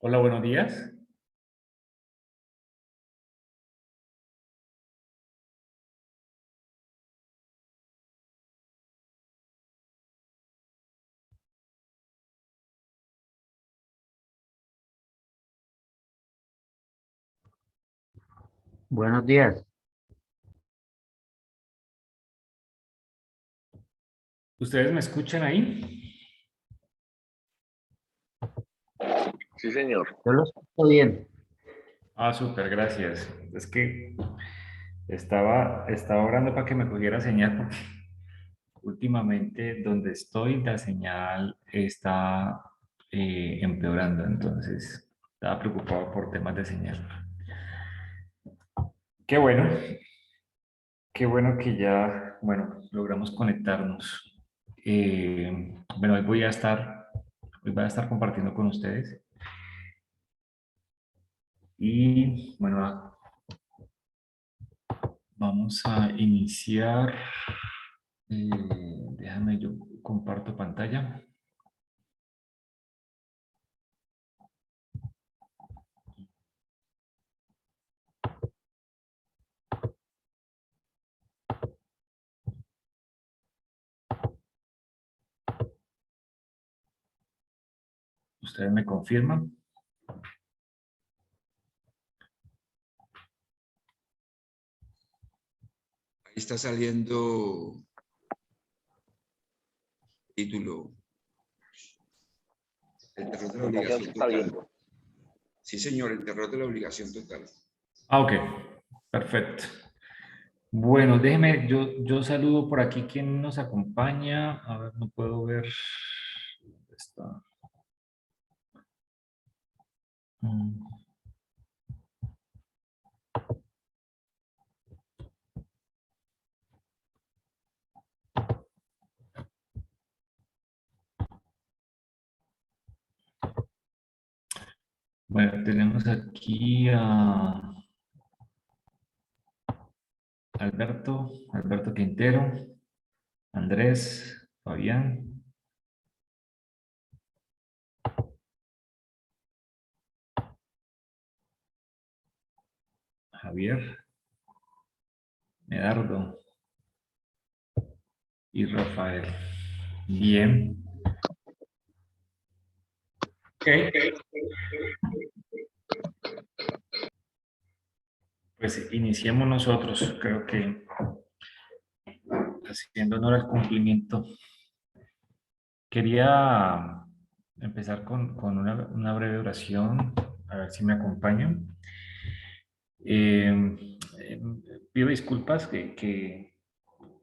Hola, buenos días. Buenos días. ¿Ustedes me escuchan ahí? Sí, señor. Yo lo escucho bien. Ah, súper, gracias. Es que estaba orando para que me cogiera señal porque últimamente donde estoy la señal está empeorando, entonces estaba preocupado por temas de señal. Qué bueno, qué bueno que ya, bueno, logramos conectarnos. Bueno, hoy voy a estar compartiendo con ustedes y bueno, vamos a iniciar. Déjame, yo comparto pantalla. Ustedes me confirman. Ahí está saliendo título, El terror de la La información se obligación está total. viendo. Sí, señor, el terror de la obligación total. Ah, ok, perfecto. Bueno, déjeme, yo saludo por aquí quien nos acompaña. A ver, no puedo ver. ¿Dónde está? Mm, Bueno, tenemos aquí a Alberto Quintero, Andrés, Fabián, Javier, Medardo y Rafael. Bien. Ok. Pues iniciemos nosotros, creo que haciendo honor al cumplimiento. Quería empezar con una breve oración, a ver si me acompañan. Eh, eh, Pido disculpas que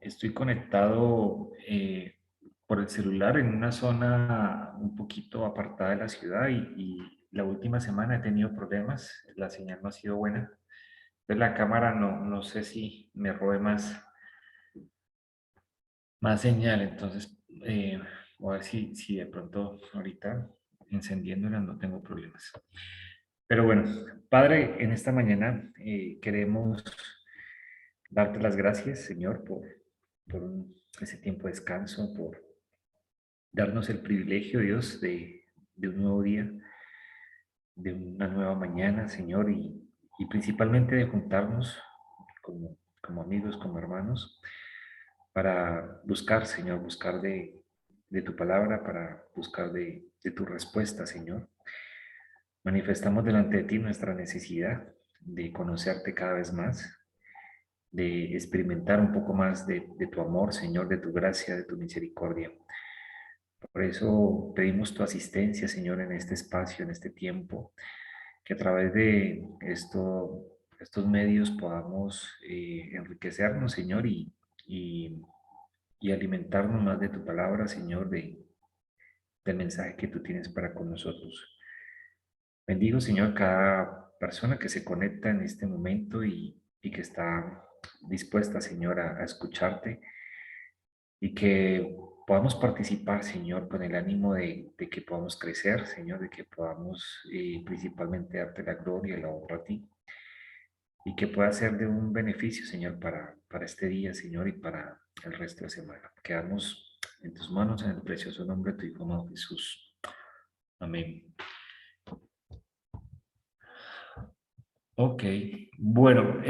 estoy conectado por el celular en una zona un poquito apartada de la ciudad y la última semana he tenido problemas, la señal no ha sido buena. Entonces la cámara no sé si me robe más señal, entonces voy a ver si de pronto ahorita encendiéndola no tengo problemas. Pero bueno, Padre, en esta mañana queremos darte las gracias, Señor, por ese tiempo de descanso, por darnos el privilegio, Dios, de un nuevo día, de una nueva mañana, Señor, y principalmente de juntarnos como amigos, como hermanos, para buscar, Señor, buscar de tu palabra, para buscar de tu respuesta, Señor. Manifestamos delante de ti nuestra necesidad de conocerte cada vez más, de experimentar un poco más de tu amor, Señor, de tu gracia, de tu misericordia. Por eso pedimos tu asistencia, Señor, en este espacio, en este tiempo, que a través de estos medios podamos enriquecernos, Señor, y, y alimentarnos más de tu palabra, Señor, del mensaje que tú tienes para con nosotros. Bendigo, Señor, cada persona que se conecta en este momento y que está dispuesta, Señor, a escucharte y que podamos participar, Señor, con el ánimo de que podamos crecer, Señor, de que podamos principalmente darte la gloria y la honra a ti y que pueda ser de un beneficio, Señor, para este día, Señor, y para el resto de la semana. Quedamos en tus manos en el precioso nombre de tu Hijo amado Jesús. Amén. Ok, bueno,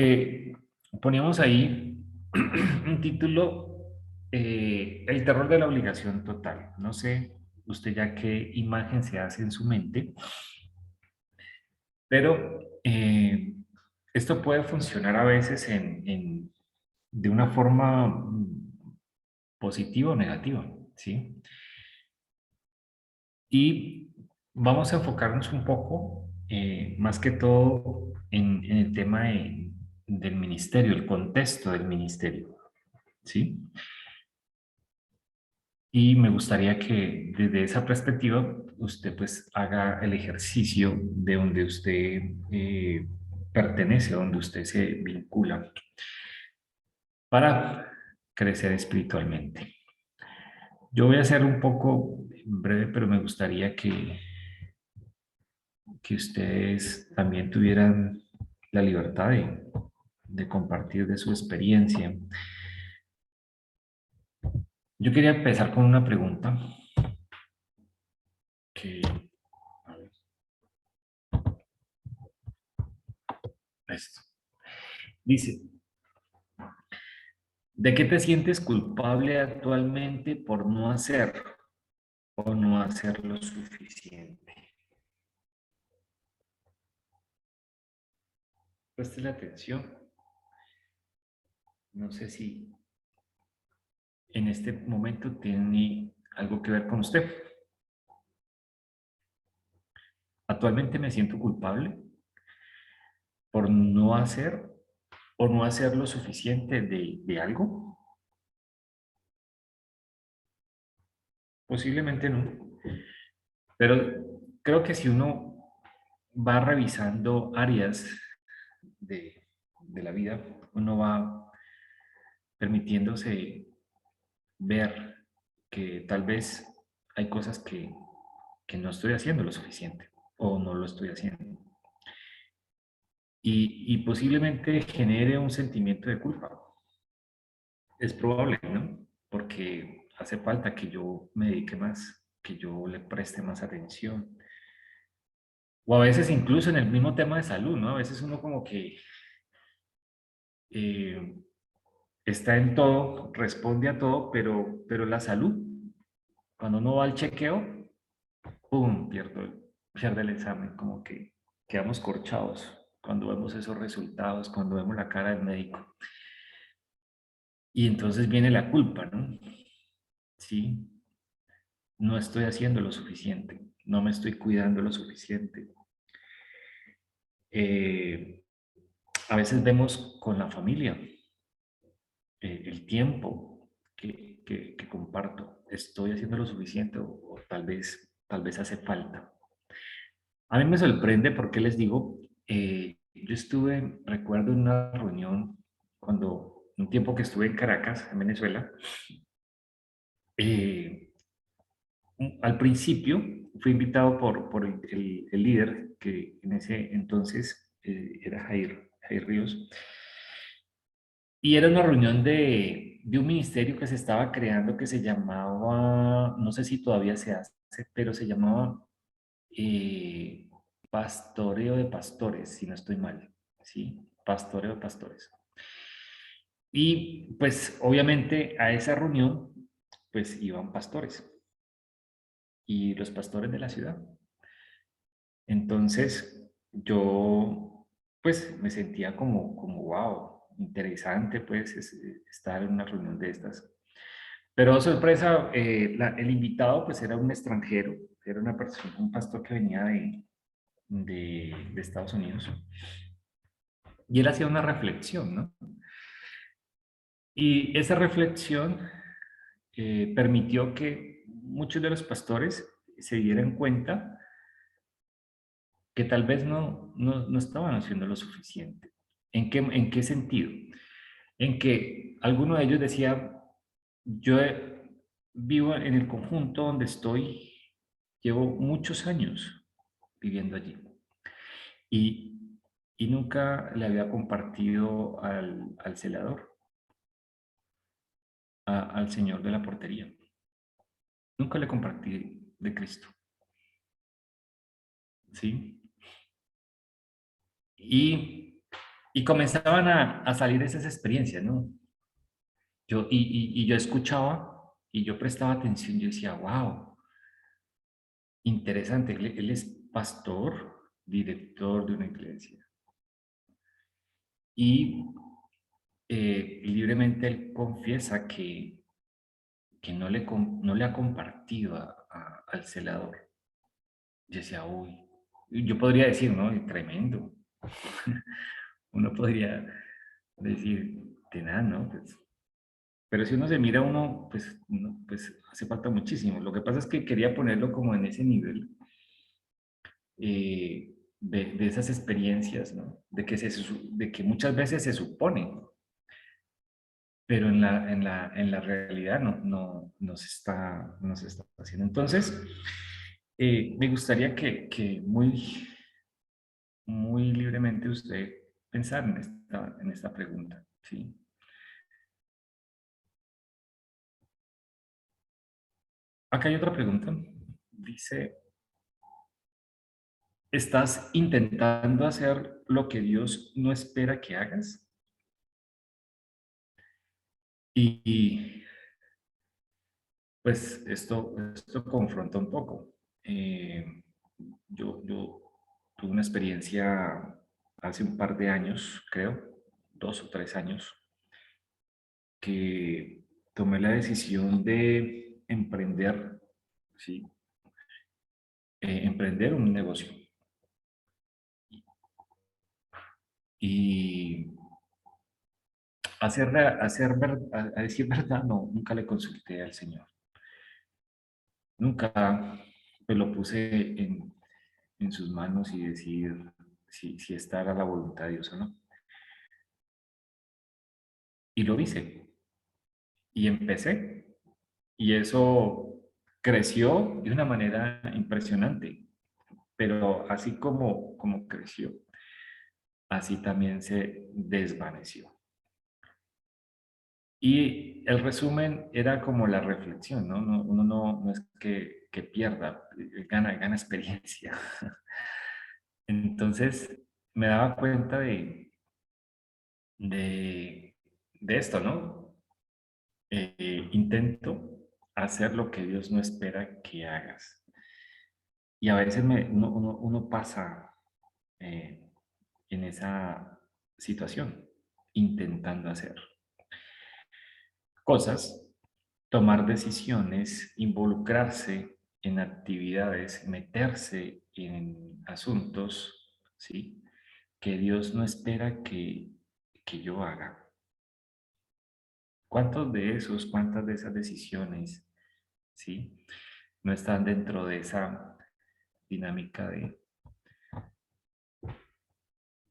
poníamos ahí un título, El terror de la obligación total. No sé usted ya qué imagen se hace en su mente, pero esto puede funcionar a veces de una forma positiva o negativa, ¿sí? Y vamos a enfocarnos un poco, más que todo, en el tema del ministerio, el contexto del ministerio, ¿sí? Y me gustaría que desde esa perspectiva usted pues haga el ejercicio de donde usted pertenece, donde usted se vincula para crecer espiritualmente. Yo voy a ser un poco breve, pero me gustaría que ustedes también tuvieran la libertad de compartir de su experiencia. Yo quería empezar con una pregunta que, a ver, esto. Dice, ¿de qué te sientes culpable actualmente por no hacer o no hacer lo suficiente? Preste la atención. No sé si en este momento tiene algo que ver con usted. Actualmente me siento culpable por no hacer o no hacer lo suficiente de algo. Posiblemente no. Pero creo que si uno va revisando áreas de la vida, uno va permitiéndose ver que tal vez hay cosas que no estoy haciendo lo suficiente o no lo estoy haciendo. Y posiblemente genere un sentimiento de culpa. Es probable, ¿no? Porque hace falta que yo me dedique más, que yo le preste más atención. O a veces incluso en el mismo tema de salud, ¿no? A veces uno como que eh, está en todo, responde a todo, pero la salud, cuando uno va al chequeo, ¡pum! Pierde el examen, como que quedamos corchados cuando vemos esos resultados, cuando vemos la cara del médico. Y entonces viene la culpa, ¿no? Sí, no estoy haciendo lo suficiente, no me estoy cuidando lo suficiente. Eh, a veces vemos con la familia el tiempo que comparto, estoy haciendo lo suficiente o tal vez hace falta. A mí me sorprende porque les digo, yo estuve, recuerdo en una reunión cuando un tiempo que estuve en Caracas, en Venezuela, eh, al principio fui invitado por el líder que en ese entonces era Jair Ríos, y era una reunión de un ministerio que se estaba creando que se llamaba, no sé si todavía se hace, pero se llamaba eh, Pastoreo de Pastores, si no estoy mal, ¿sí? Pastoreo de Pastores. Y pues obviamente a esa reunión pues iban pastores y los pastores de la ciudad. Entonces yo pues me sentía como wow, interesante pues estar en una reunión de estas. Pero oh, sorpresa, el invitado pues era un extranjero, era una persona, un pastor que venía de Estados Unidos. Y él hacía una reflexión, ¿no? Y esa reflexión permitió que muchos de los pastores se dieran cuenta que tal vez no estaban haciendo lo suficiente. En qué sentido? En que alguno de ellos decía, yo vivo en el conjunto donde estoy, llevo muchos años viviendo allí y, y nunca le había compartido al celador, al señor de la portería. Nunca le compartí de Cristo, ¿sí? Y, y comenzaban a salir esas experiencias, ¿no? Y yo escuchaba y yo prestaba atención, yo decía, wow, interesante, él es pastor, director de una iglesia. Y libremente él confiesa que no le ha compartido al celador. Yo decía, uy, yo podría decir, ¿no? Tremendo. Uno podría decir, tenaz, ¿no? Pues, pero si uno se mira uno, pues, pues hace falta muchísimo. Lo que pasa es que quería ponerlo como en ese nivel de esas experiencias, ¿no? De que muchas veces se supone, pero en la realidad no se está haciendo. Entonces, me gustaría que muy libremente usted pensara en esta pregunta, ¿sí? Acá hay otra pregunta. Dice, ¿estás intentando hacer lo que Dios no espera que hagas? Y pues esto confronta un poco. Yo tuve una experiencia hace un par de años, creo, 2 o 3 años, que tomé la decisión de emprender, ¿sí? Emprender un negocio. Y a decir verdad, no, nunca le consulté al Señor. Nunca pues, lo puse en sus manos y decir si esta era la voluntad de Dios o no. Y lo hice. Y empecé. Y eso creció de una manera impresionante. Pero así como creció, así también se desvaneció. Y el resumen era como la reflexión, ¿no? Uno no es que pierda, gana experiencia. Entonces me daba cuenta de, de esto, ¿no? Intento hacer lo que Dios no espera que hagas. Y a veces uno pasa eh, en esa situación, intentando hacer cosas, tomar decisiones, involucrarse en actividades, meterse en asuntos, ¿sí? Que Dios no espera que yo haga. Cuántas de esas decisiones, ¿sí? No están dentro de esa dinámica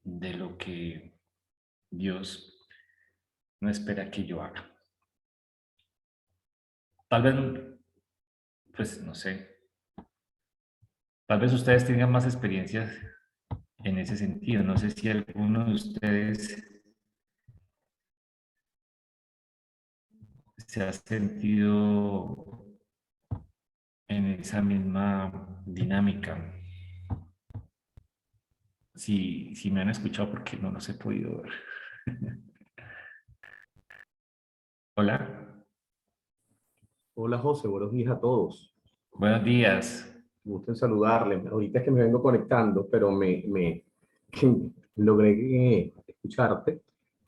de lo que Dios no espera que yo haga. Tal vez, pues no sé, tal vez ustedes tengan más experiencias en ese sentido. No sé si alguno de ustedes se ha sentido en esa misma dinámica. Si me han escuchado porque no los he podido ver. Hola, Hola José, buenos días a todos. buenos días. Gusto en saludarles. Ahorita es que me vengo conectando, pero logré escucharte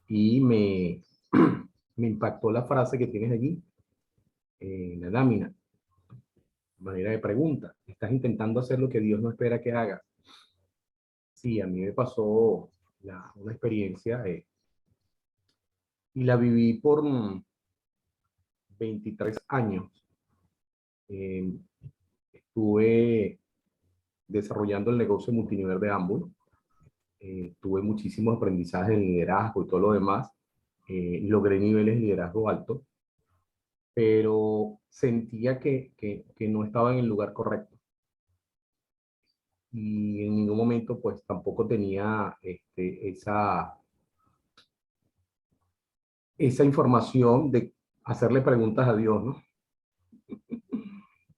y me impactó la frase que tienes allí, la lámina, manera de pregunta. Estás intentando hacer lo que Dios no espera que hagas. Sí, a mí me pasó una experiencia y la viví por 23 años. Eh, Estuve desarrollando el negocio multinivel de Amway. Tuve muchísimos aprendizajes en liderazgo y todo lo demás. Logré niveles de liderazgo alto, pero sentía que no estaba en el lugar correcto. Y en ningún momento, pues tampoco tenía esa información de hacerle preguntas a Dios, ¿no?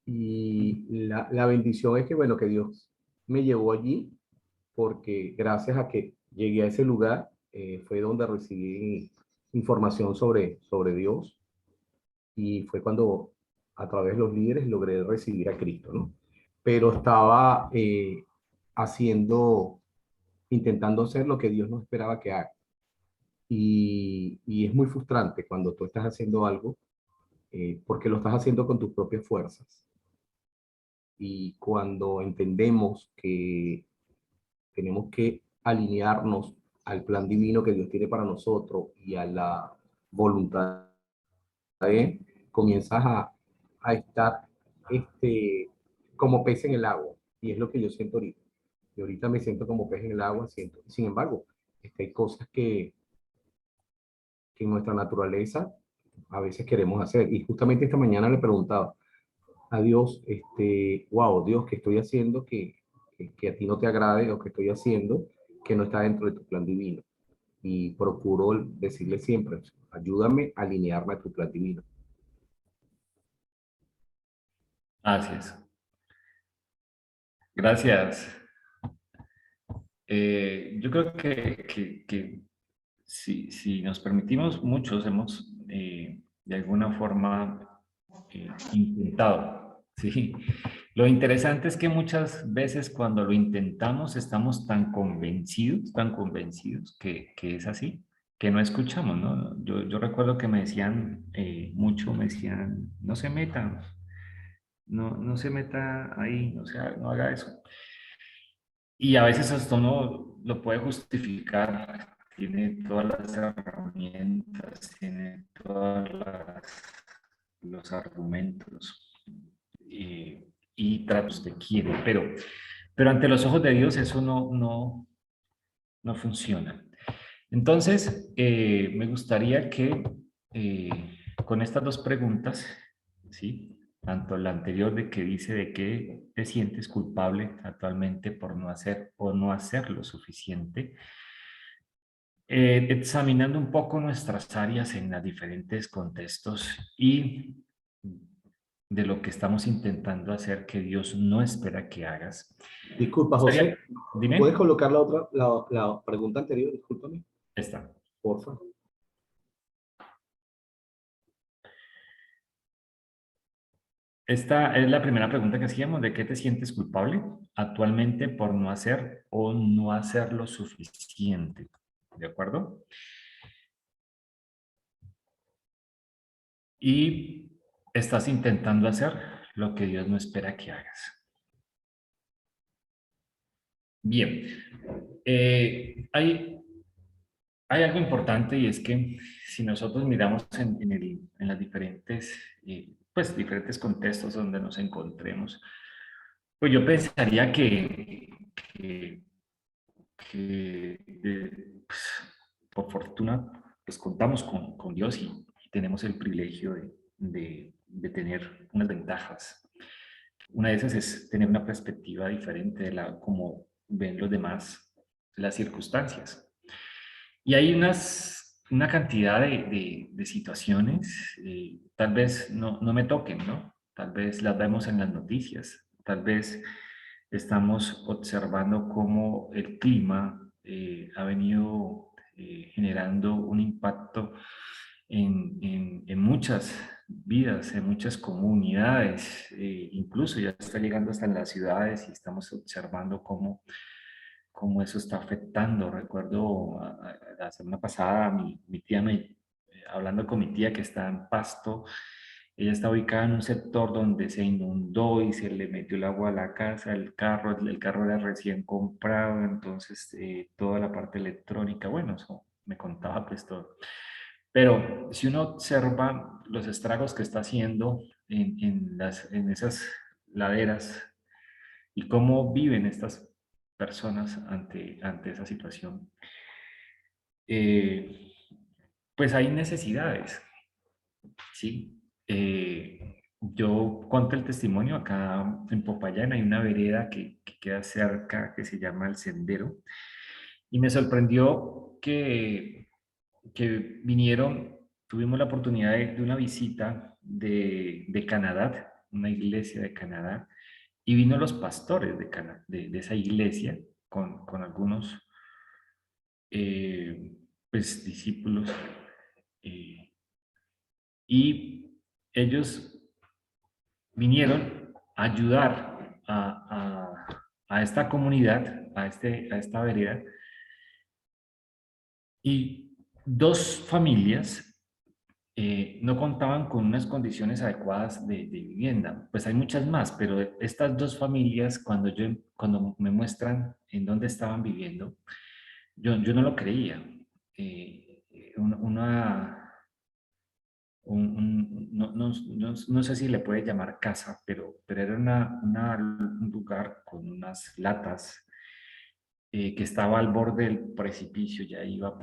Y la bendición es que, bueno, que Dios me llevó allí porque gracias a que Llegué a ese lugar, fue donde recibí información sobre Dios y fue cuando a través de los líderes logré recibir a Cristo, ¿no? Pero estaba haciendo, intentando hacer lo que Dios no esperaba que haga. Y es muy frustrante cuando tú estás haciendo algo porque lo estás haciendo con tus propias fuerzas. Y cuando entendemos que tenemos que alinearnos al plan divino que Dios tiene para nosotros y a la voluntad de Él, comienzas a estar como pez en el agua. Y es lo que yo siento ahorita. Y ahorita me siento como pez en el agua, siento. Sin embargo, hay cosas que en nuestra naturaleza a veces queremos hacer. Y justamente esta mañana le preguntaba a Dios, wow, Dios, ¿qué estoy haciendo que a ti no te agrade o que estoy haciendo que no está dentro de tu plan divino? Y procuro decirle siempre, ayúdame a alinearme a tu plan divino. Así es. Gracias. Yo creo que si nos permitimos, muchos hemos de alguna forma intentado, ¿sí? Lo interesante es que muchas veces cuando lo intentamos estamos tan convencidos que es así, que no escuchamos, ¿no? Yo recuerdo que me decían mucho, me decían, no se metan, no se meta ahí, o sea, no haga eso. Y a veces esto no lo puede justificar, tiene todas las herramientas, tiene todos los argumentos y tratos de quiere, pero ante los ojos de Dios eso no funciona. Entonces, me gustaría que eh, con estas dos preguntas, ¿sí? Tanto la anterior de que dice de que te sientes culpable actualmente por no hacer o no hacer lo suficiente, examinando un poco nuestras áreas en los diferentes contextos y de lo que estamos intentando hacer que Dios no espera que hagas. Disculpa, Gustaría- José, ¿puedes Dime. colocar la pregunta anterior? Discúlpame, Esta. porfa. Esta es la primera pregunta que hacíamos, ¿de qué te sientes culpable actualmente por no hacer o no hacer lo suficiente? ¿De acuerdo? Y estás intentando hacer lo que Dios no espera que hagas. Bien, hay algo importante y es que si nosotros miramos en las diferentes, diferentes contextos donde nos encontremos, pues yo pensaría que pues, por fortuna pues contamos con Dios y tenemos el privilegio de tener unas ventajas. Una de esas es tener una perspectiva diferente de cómo ven los demás las circunstancias. Y hay una cantidad de situaciones, tal vez no me toquen, ¿no? Tal vez las vemos en las noticias, tal vez estamos observando cómo el clima ha venido generando un impacto en muchas vidas, en muchas comunidades, incluso ya está llegando hasta en las ciudades y estamos observando cómo eso está afectando. Recuerdo la semana pasada mi tía hablando con mi tía que está en Pasto, ella está ubicada en un sector donde se inundó y se le metió el agua a la casa, el carro era recién comprado, entonces toda la parte electrónica, bueno, eso me contaba pues todo. Pero si uno observa los estragos que está haciendo en esas laderas y cómo viven estas personas ante esa situación, eh, pues hay necesidades, ¿sí? Yo cuento el testimonio, acá en Popayán hay una vereda que queda cerca, que se llama El Sendero, y me sorprendió que vinieron, tuvimos la oportunidad de una visita de Canadá, una iglesia de Canadá, y vino los pastores de esa iglesia con algunos pues discípulos, y ellos vinieron a ayudar a esta comunidad, a esta vereda, y dos familias no contaban con unas condiciones adecuadas de vivienda. Pues hay muchas más, pero estas dos familias, cuando me muestran en dónde estaban viviendo, yo no lo creía. Una, no sé si le puede llamar casa, pero era un lugar con unas latas que estaba al borde del precipicio, ya iba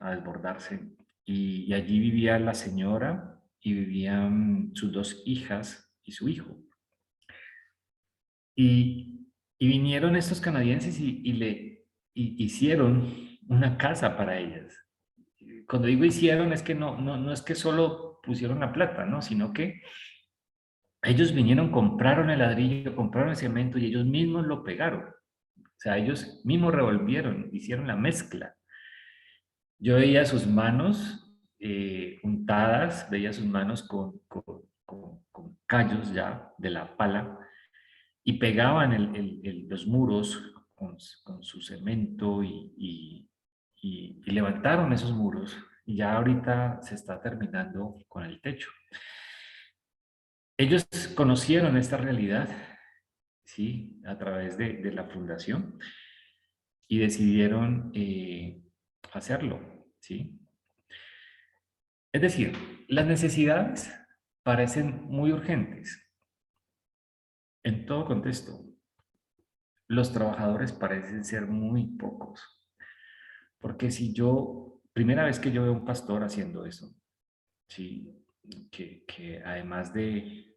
a desbordarse. Y allí vivía la señora y vivían sus dos hijas y su hijo. Y vinieron estos canadienses y hicieron una casa para ellas. Cuando digo hicieron es que no es que solo pusieron la plata, ¿no? Sino que ellos vinieron, compraron el ladrillo, compraron el cemento y ellos mismos lo pegaron. O sea, ellos mismos revolvieron, hicieron la mezcla. Yo veía sus manos untadas, veía sus manos con callos ya de la pala y pegaban los muros con su cemento y levantaron esos muros y ya ahorita se está terminando con el techo. Ellos conocieron esta realidad, ¿sí? A través de la fundación y decidieron hacerlo, ¿sí? Es decir, las necesidades parecen muy urgentes en todo contexto. Los trabajadores parecen ser muy pocos. Porque si yo, primera vez que yo veo a un pastor haciendo eso, ¿sí? Que además de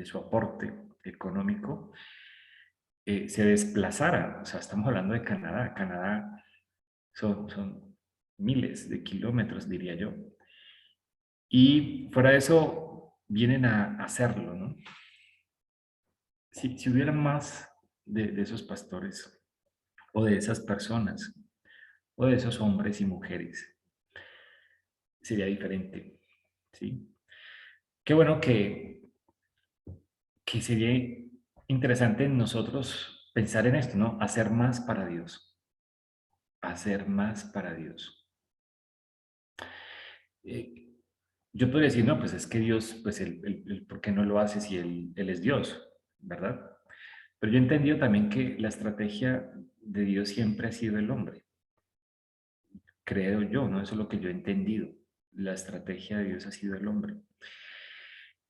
su aporte económico, se desplazara, o sea, estamos hablando de Canadá. Canadá son miles de kilómetros, diría yo. Y fuera de eso, vienen a hacerlo, ¿no? Si hubiera más de esos pastores o de esas personas o de esos hombres y mujeres, sería diferente, ¿sí? Qué bueno que sería interesante en nosotros pensar en esto, ¿no? Hacer más para Dios, hacer más para Dios. Eh, yo podría decir, no, pues es que Dios, pues ¿por qué no lo hace si él es Dios, ¿verdad? Pero yo he entendido también que la estrategia de Dios siempre ha sido el hombre. Creo yo, ¿no? Eso es lo que yo he entendido. La estrategia de Dios ha sido el hombre.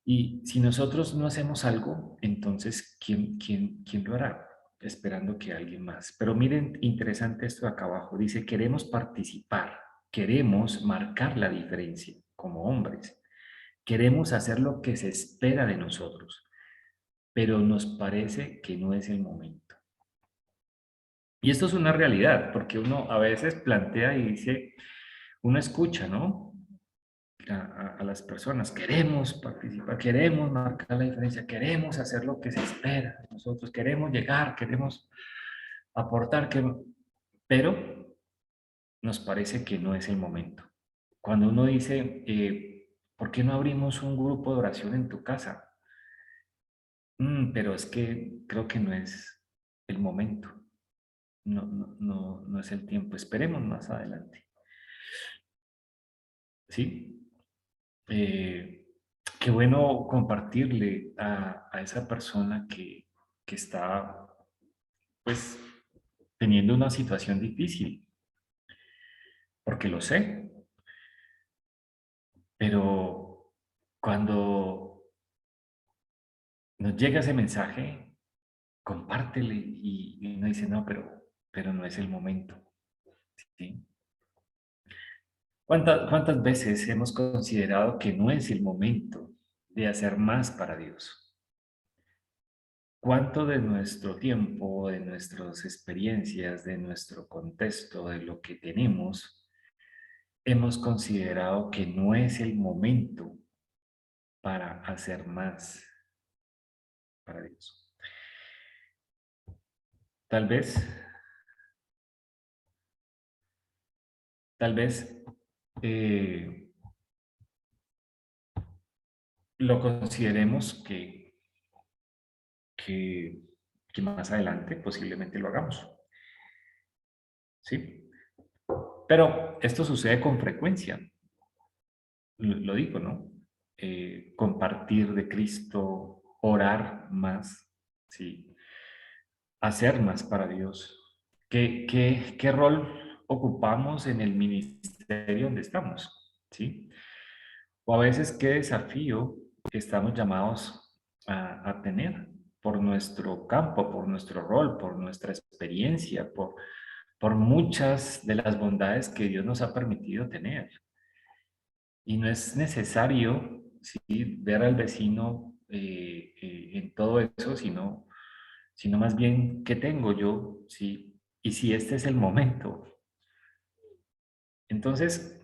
Y si nosotros no hacemos algo, entonces, ¿quién lo hará? Esperando que alguien más. Pero miren, interesante esto de acá abajo. Dice, queremos participar, queremos marcar la diferencia como hombres. Queremos hacer lo que se espera de nosotros, pero nos parece que no es el momento. Y esto es una realidad, porque uno a veces plantea y dice, uno escucha, ¿no? A las personas, queremos participar, queremos marcar la diferencia, queremos hacer lo que se espera de nosotros, queremos llegar, queremos aportar, pero nos parece que no es el momento. Cuando uno dice, ¿por qué no abrimos un grupo de oración en tu casa? Pero es que creo que no es el momento, no es el tiempo, esperemos más adelante. ¿Sí? Qué bueno compartirle a esa persona que está, pues, teniendo una situación difícil, porque lo sé, pero cuando nos llega ese mensaje, compártele y uno dice, no, pero no es el momento. ¿Sí? ¿Cuántas veces hemos considerado que no es el momento de hacer más para Dios? ¿Cuánto de nuestro tiempo, de nuestras experiencias, de nuestro contexto, de lo que tenemos, hemos considerado que no es el momento para hacer más para Dios? Tal vez tal vez lo consideremos que, que más adelante posiblemente lo hagamos. ¿Sí? Pero esto sucede con frecuencia. Lo digo, ¿no? Compartir de Cristo, orar más, ¿sí? Hacer más para Dios. ¿Qué rol ocupamos en el ministerio donde estamos? ¿Sí? O a veces qué desafío estamos llamados a tener por nuestro campo, por nuestro rol, por nuestra experiencia, por muchas de las bondades que Dios nos ha permitido tener. Y no es necesario, ¿sí?, ver al vecino en todo eso, sino más bien qué tengo yo, ¿sí? Y si este es el momento. Entonces,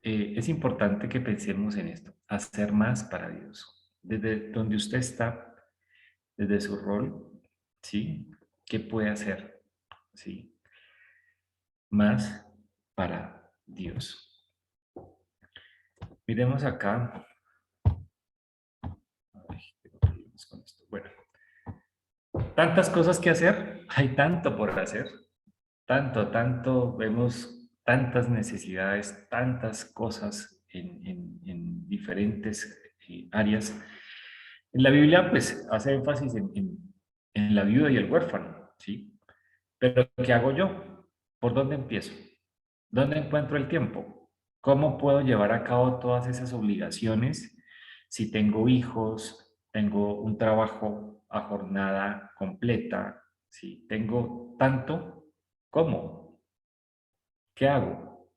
es importante que pensemos en esto, hacer más para Dios. Desde donde usted está, desde su rol, ¿sí? ¿Qué puede hacer? ¿Sí? Más para Dios. Miremos acá. Ay, tengo problemas con esto. Bueno, tantas cosas que hacer, hay tanto por hacer, tanto, vemos tantas necesidades, tantas cosas en diferentes áreas. En la Biblia, pues, hace énfasis en la viuda y el huérfano, ¿sí? Pero, ¿qué hago yo? ¿Por dónde empiezo? ¿Dónde encuentro el tiempo? ¿Cómo puedo llevar a cabo todas esas obligaciones si tengo hijos, tengo un trabajo a jornada completa, si tengo tanto? ¿Cómo? ¿Qué hago?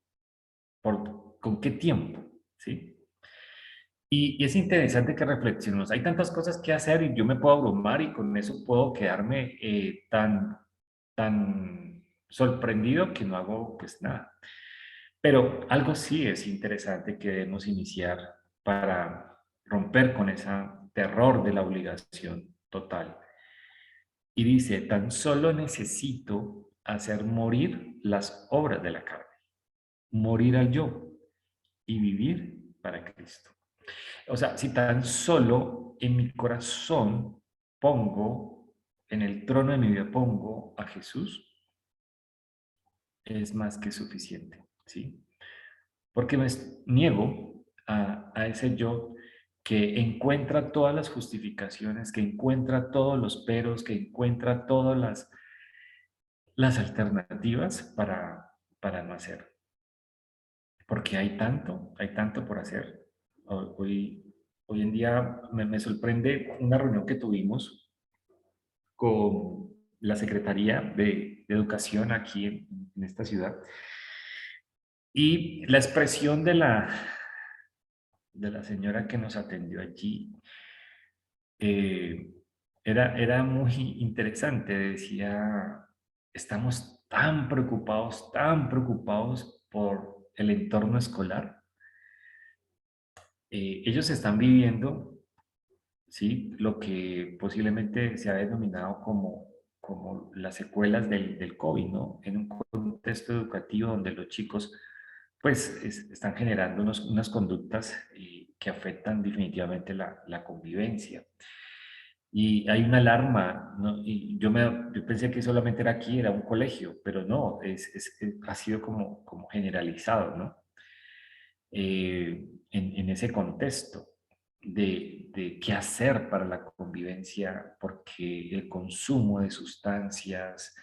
¿Con qué tiempo? ¿Sí? Y es interesante que reflexionemos. Hay tantas cosas que hacer y yo me puedo abrumar y con eso puedo quedarme tan sorprendido que no hago pues nada. Pero algo sí es interesante que debemos iniciar para romper con ese terror de la obligación total. Y dice, tan solo necesito hacer morir las obras de la carne, morir al yo y vivir para Cristo. O sea, si tan solo en mi corazón pongo, en el trono de mi vida pongo a Jesús, es más que suficiente, ¿sí? Porque me niego a ese yo que encuentra todas las justificaciones, que encuentra todos los peros, que encuentra todas las alternativas para no hacer. Porque hay tanto por hacer. Hoy en día me sorprende una reunión que tuvimos con la Secretaría de Educación aquí en esta ciudad y la expresión de la señora que nos atendió allí eh, era muy interesante. Decía, estamos tan preocupados por el entorno escolar. Ellos están viviendo, ¿sí?, lo que posiblemente se ha denominado como las secuelas del COVID, ¿no? En un contexto educativo donde los chicos pues están generando unas conductas que afectan definitivamente la convivencia. Y hay una alarma, ¿no? Y yo pensé que solamente era aquí, era un colegio, pero no, ha sido como generalizado, ¿no? En ese contexto de qué hacer para la convivencia, porque el consumo de sustancias,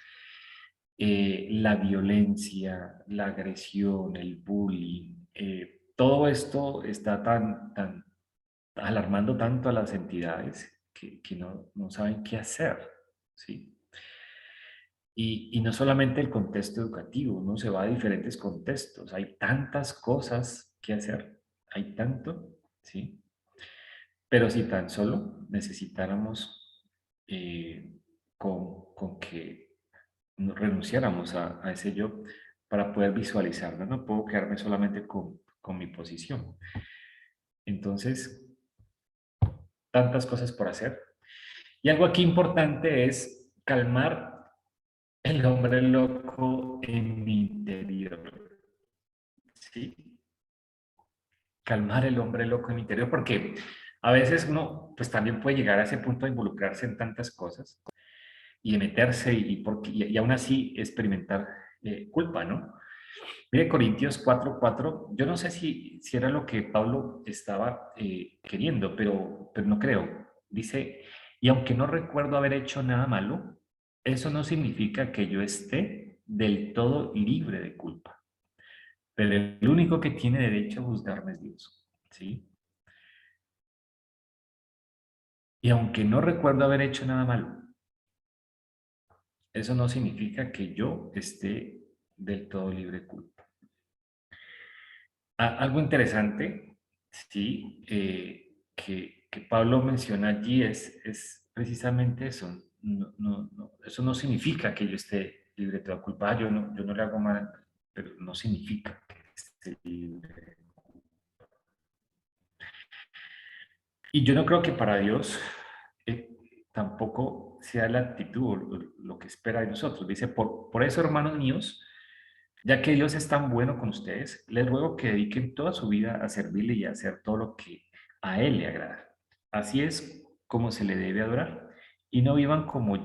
la violencia, la agresión, el bullying, todo esto está tan alarmando tanto a las entidades que no saben qué hacer, ¿sí? Y no solamente el contexto educativo, uno se va a diferentes contextos, hay tantas cosas que hacer, hay tanto, ¿sí? Pero si tan solo necesitáramos con que renunciáramos a ese yo para poder visualizarlo, no puedo quedarme solamente con mi posición. Entonces, tantas cosas por hacer. Y algo aquí importante es calmar el hombre loco en mi interior. ¿sí? Calmar el hombre loco en mi interior, porque a veces uno pues también puede llegar a ese punto de involucrarse en tantas cosas y de meterse y aún así experimentar culpa, ¿no? Mire, Corintios 4:4, yo no sé si era lo que Pablo estaba queriendo, pero no creo. Dice, y aunque no recuerdo haber hecho nada malo, eso no significa que yo esté del todo libre de culpa. Pero el único que tiene derecho a juzgarme es Dios, ¿sí? Y aunque no recuerdo haber hecho nada malo, eso no significa que yo esté del todo libre de culpa. Algo interesante, sí, que Pablo menciona allí es precisamente eso. Eso no significa que yo esté libre de toda culpa. Yo no le hago mal, pero no significa que esté libre. Y yo no creo que para Dios eh, tampoco sea la actitud o lo que espera de nosotros. Dice, por eso, hermanos míos, ya que Dios es tan bueno con ustedes, les ruego que dediquen toda su vida a servirle y a hacer todo lo que a Él le agrada. Así es como se le debe adorar. Y no vivan como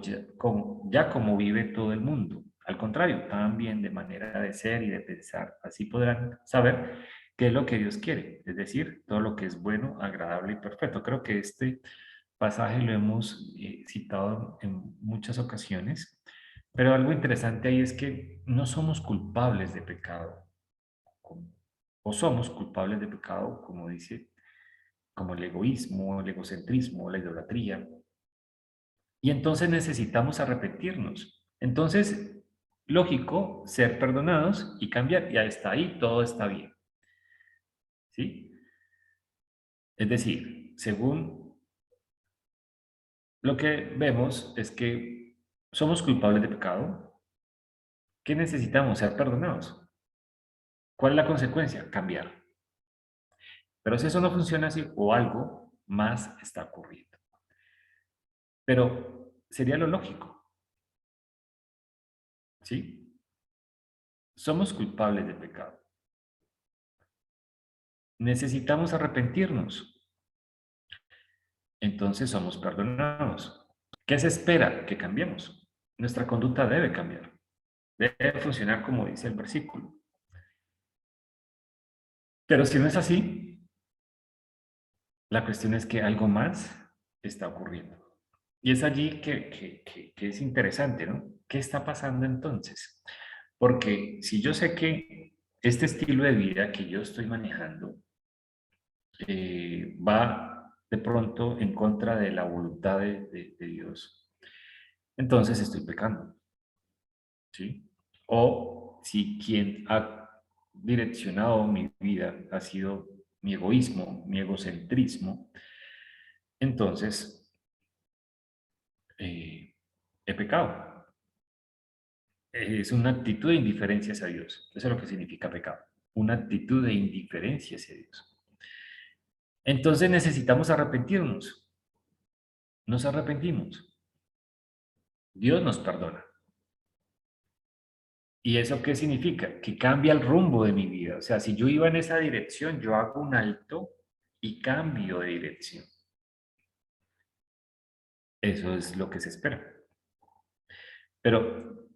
vive todo el mundo. Al contrario, también de manera de ser y de pensar. Así podrán saber qué es lo que Dios quiere, es decir, todo lo que es bueno, agradable y perfecto. Creo que este pasaje lo hemos citado en muchas ocasiones, pero algo interesante ahí es que no somos culpables de pecado, o somos culpables de pecado, como dice, como el egoísmo, el egocentrismo, la idolatría, y entonces necesitamos arrepentirnos. Entonces, lógico, ser perdonados y cambiar, ya está ahí, todo está bien, ¿sí? Es decir, según lo que vemos es que somos culpables de pecado. ¿Qué necesitamos? Ser perdonados. ¿Cuál es la consecuencia? Cambiar. Pero si eso no funciona así o algo más está ocurriendo. Pero sería lo lógico, ¿sí? Somos culpables de pecado. Necesitamos arrepentirnos. Entonces somos perdonados. ¿Qué se espera? Que cambiemos. Nuestra conducta debe cambiar. Debe funcionar como dice el versículo. Pero si no es así, la cuestión es que algo más está ocurriendo. Y es allí que es interesante, ¿no? ¿Qué está pasando entonces? Porque si yo sé que este estilo de vida que yo estoy manejando va de pronto en contra de la voluntad de Dios, entonces estoy pecando, ¿sí? O si quien ha direccionado mi vida ha sido mi egoísmo, mi egocentrismo, entonces he pecado. Es una actitud de indiferencia hacia Dios. Eso es lo que significa pecado. Una actitud de indiferencia hacia Dios. Entonces necesitamos arrepentirnos. Nos arrepentimos. Dios nos perdona. ¿Y eso qué significa? Que cambia el rumbo de mi vida. O sea, si yo iba en esa dirección, yo hago un alto y cambio de dirección. Eso es lo que se espera. Pero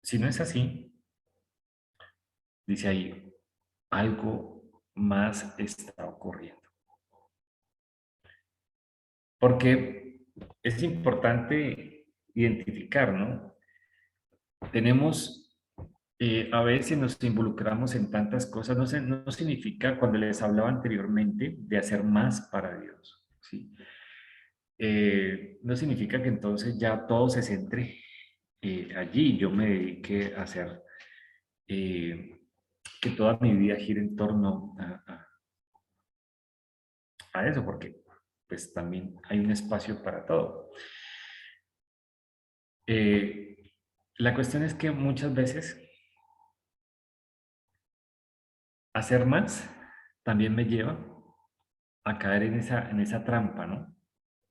si no es así, dice ahí, algo más está ocurriendo. Porque es importante identificar, ¿no? Tenemos, a veces nos involucramos en tantas cosas, no significa, cuando les hablaba anteriormente, de hacer más para Dios, ¿sí? No significa que entonces ya todo se centre allí, yo me dedique a hacer que toda mi vida gire en torno a eso, porque pues también hay un espacio para todo. La cuestión es que muchas veces hacer más también me lleva a caer en esa trampa, ¿no?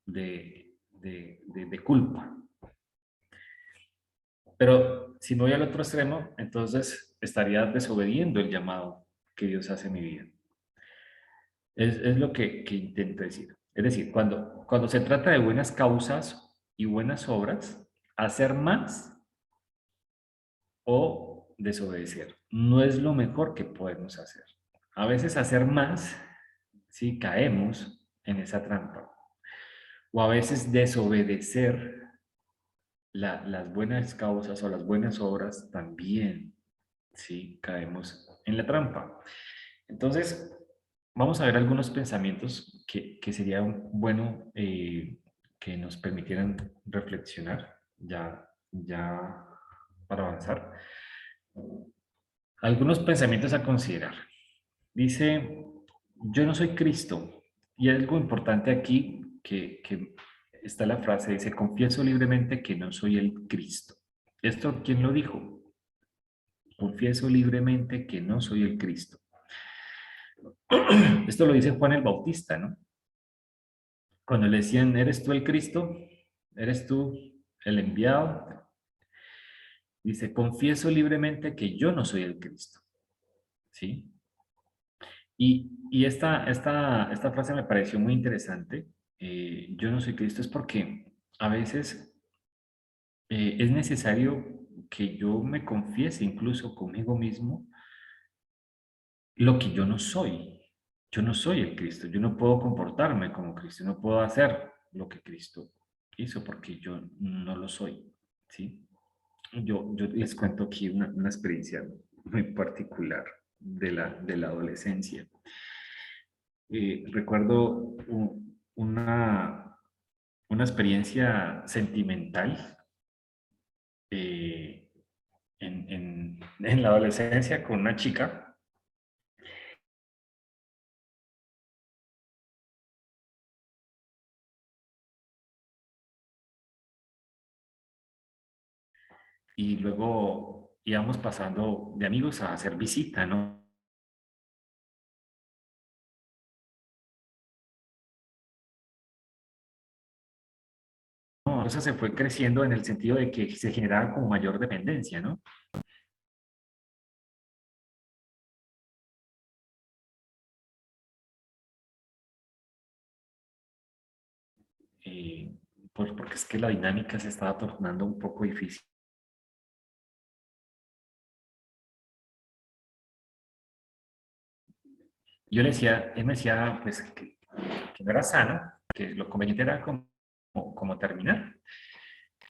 De culpa. Pero si me voy al otro extremo, entonces estaría desobediendo el llamado que Dios hace en mi vida. Es lo que intento decir. Es decir, cuando se trata de buenas causas y buenas obras, hacer más o desobedecer no es lo mejor que podemos hacer. A veces hacer más, sí, caemos en esa trampa. O a veces desobedecer las buenas causas o las buenas obras también, sí, caemos en la trampa. Entonces, vamos a ver algunos pensamientos que sería bueno que nos permitieran reflexionar ya para avanzar. Algunos pensamientos a considerar. Dice, yo no soy Cristo. Y algo importante aquí que está la frase, dice, confieso libremente que no soy el Cristo. ¿Esto quién lo dijo? Confieso libremente que no soy el Cristo. Esto lo dice Juan el Bautista, ¿no? Cuando le decían, ¿eres tú el Cristo? ¿Eres tú el enviado? Dice, confieso libremente que yo no soy el Cristo. ¿Sí? Y esta frase me pareció muy interesante. Yo no soy Cristo es porque a veces es necesario que yo me confiese incluso conmigo mismo lo que yo no soy. Yo no soy el Cristo. Yo no puedo comportarme como Cristo. No puedo hacer lo que Cristo hizo porque yo no lo soy. ¿Sí? Yo les cuento aquí una experiencia muy particular de la adolescencia. Recuerdo una experiencia sentimental eh, en la adolescencia con una chica. Y luego íbamos pasando de amigos a hacer visita, ¿no? No, la cosa se fue creciendo en el sentido de que se generaba como mayor dependencia, ¿no? Eh, porque es que la dinámica se estaba tornando un poco difícil. Yo le decía, él me decía, pues, que no era sano, que lo conveniente era como terminar.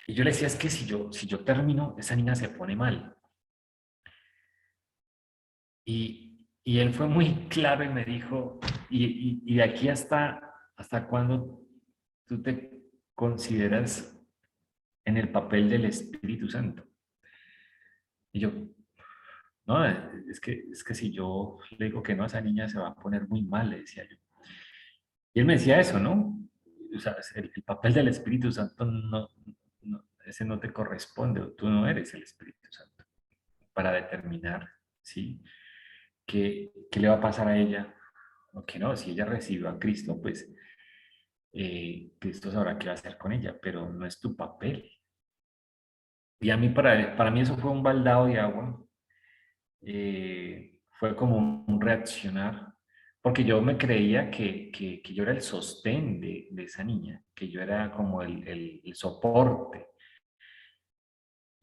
Y yo le decía, es que si yo termino, esa niña se pone mal. Y él fue muy claro y me dijo, y de aquí hasta cuándo tú te consideras en el papel del Espíritu Santo. Y yo, no, es que si yo le digo que no, esa niña se va a poner muy mal, le decía yo. Y él me decía eso, ¿no? O sea, el papel del Espíritu Santo ese no te corresponde, tú no eres el Espíritu Santo para determinar, ¿sí? ¿Qué le va a pasar a ella? O que no, si ella recibió a Cristo, pues Cristo sabrá qué va a hacer con ella, pero no es tu papel. Y a mí, para mí eso fue un baldado de agua, fue como un reaccionar, porque yo me creía que yo era el sostén de esa niña, que yo era como el soporte.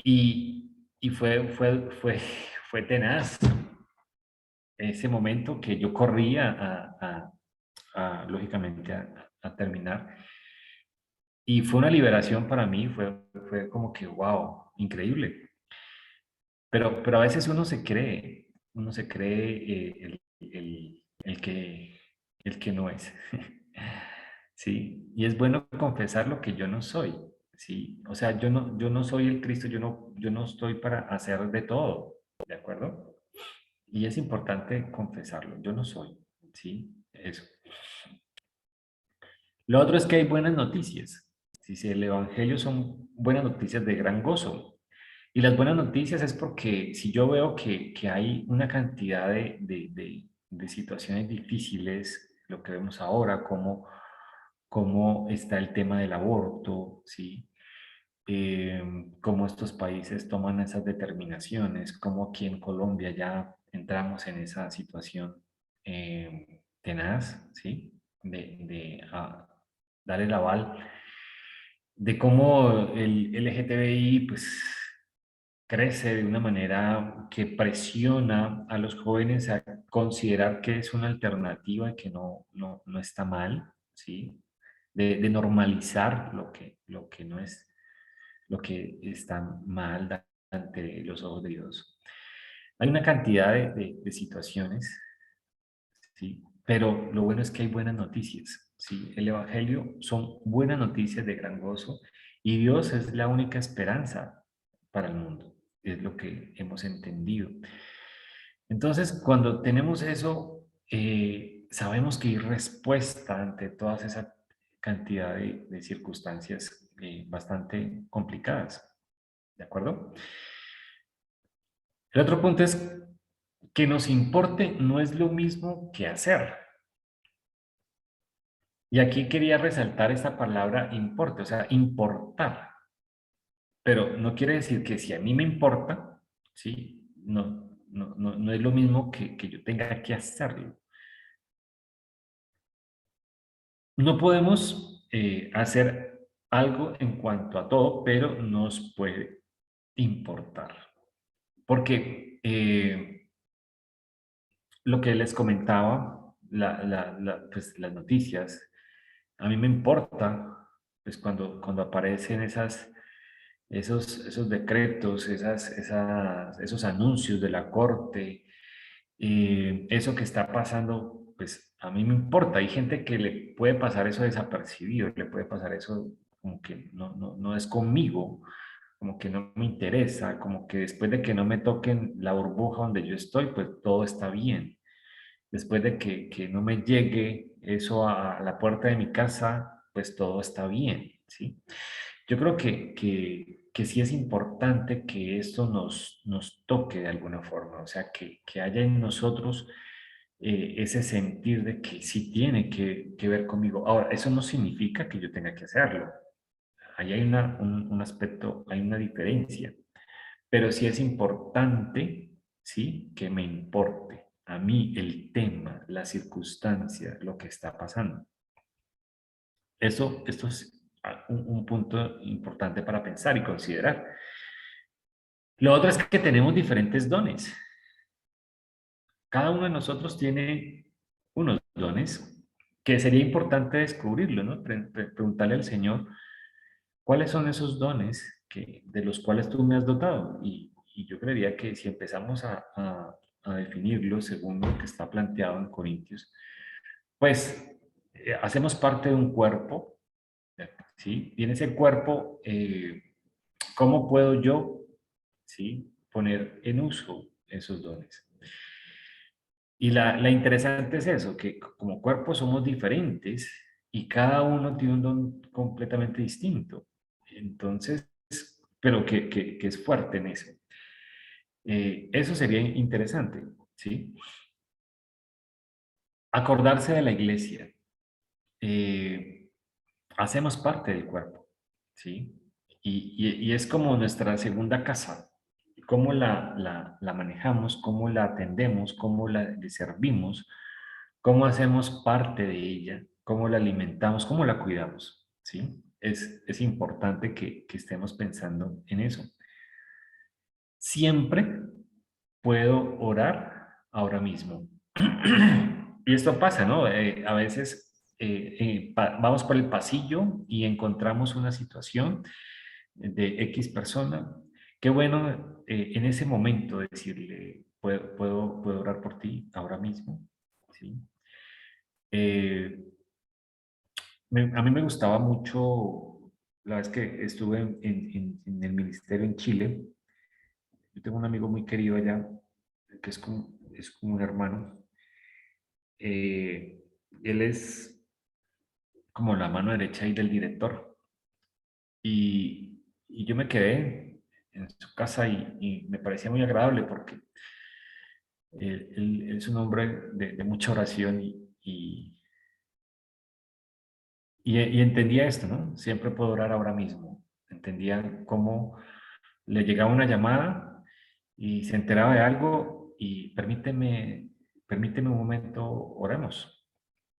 Y fue tenaz ese momento que yo corría lógicamente, a terminar. Y fue una liberación para mí, fue como que, wow, increíble. Pero a veces uno se cree el que no es. ¿Sí? Y es bueno confesar lo que yo no soy. ¿Sí? O sea, yo no soy el Cristo, yo no estoy para hacer de todo. ¿De acuerdo? Y es importante confesarlo. Yo no soy. ¿Sí? Eso. Lo otro es que hay buenas noticias. Si el Evangelio son buenas noticias de gran gozo. Y las buenas noticias es porque si yo veo que hay una cantidad de situaciones difíciles, lo que vemos ahora, cómo está el tema del aborto, ¿sí? Cómo estos países toman esas determinaciones, cómo aquí en Colombia ya entramos en esa situación tenaz, ¿sí? De dar el aval de cómo el LGTBI pues crece de una manera que presiona a los jóvenes a considerar que es una alternativa y que no está mal, ¿sí? De normalizar lo que no es, lo que está mal ante los ojos de Dios. Hay una cantidad de situaciones, ¿sí? Pero lo bueno es que hay buenas noticias, ¿sí? El Evangelio son buenas noticias de gran gozo y Dios es la única esperanza para el mundo, es lo que hemos entendido. Entonces, cuando tenemos eso, sabemos que hay respuesta ante toda esa cantidad de circunstancias bastante complicadas, ¿de acuerdo? El otro punto es que nos importe no es lo mismo que hacer. Y aquí quería resaltar esta palabra importe, o sea, importar. Pero no quiere decir que si a mí me importa, ¿sí? No es lo mismo que yo tenga que hacerlo. No podemos hacer algo en cuanto a todo, pero nos puede importar. Porque lo que les comentaba, pues, las noticias, a mí me importa, pues cuando aparecen esos decretos, esos anuncios de la corte, eso que está pasando, pues a mí me importa. Hay gente que le puede pasar eso desapercibido, le puede pasar eso como que no es conmigo, como que no me interesa, como que después de que no me toquen la burbuja donde yo estoy, pues todo está bien. Después de que no me llegue eso a la puerta de mi casa, pues todo está bien, ¿sí? Yo creo que sí es importante que esto nos toque de alguna forma, o sea, que haya en nosotros ese sentir de que sí tiene que ver conmigo. Ahora, eso no significa que yo tenga que hacerlo. Ahí hay un aspecto, hay una diferencia, pero sí es importante, ¿sí? Que me importe a mí el tema, la circunstancia, lo que está pasando. Esto es un punto importante para pensar y considerar. Lo otro es que tenemos diferentes dones. Cada uno de nosotros tiene unos dones que sería importante descubrirlo, ¿no? Preguntarle al Señor, ¿cuáles son esos dones de los cuales tú me has dotado? Y yo creería que si empezamos a definirlo según lo que está planteado en Corintios, pues hacemos parte de un cuerpo, ¿sí? Y en ese cuerpo, ¿cómo puedo yo, ¿sí? Poner en uso esos dones? Y la interesante es eso, que como cuerpo somos diferentes y cada uno tiene un don completamente distinto. Entonces, pero que es fuerte en eso. Eso sería interesante, ¿sí? Acordarse de la iglesia. Eh, hacemos parte del cuerpo, ¿sí? Y es como nuestra segunda casa. Cómo la manejamos, cómo la atendemos, cómo le servimos, cómo hacemos parte de ella, cómo la alimentamos, cómo la cuidamos, ¿sí? Es importante que estemos pensando en eso. Siempre puedo orar ahora mismo. Y esto pasa, ¿no? A veces vamos por el pasillo y encontramos una situación de X persona. Qué bueno en ese momento decirle, puedo orar por ti ahora mismo, ¿sí? Eh, a mí me gustaba mucho, la vez que estuve en el ministerio en Chile. Yo tengo un amigo muy querido allá, que es como un hermano. Él es como la mano derecha ahí del director. Y yo me quedé en su casa y me parecía muy agradable porque él es un hombre de mucha oración y entendía esto, ¿no? Siempre puedo orar ahora mismo. Entendía cómo le llegaba una llamada y se enteraba de algo y permíteme un momento, oremos.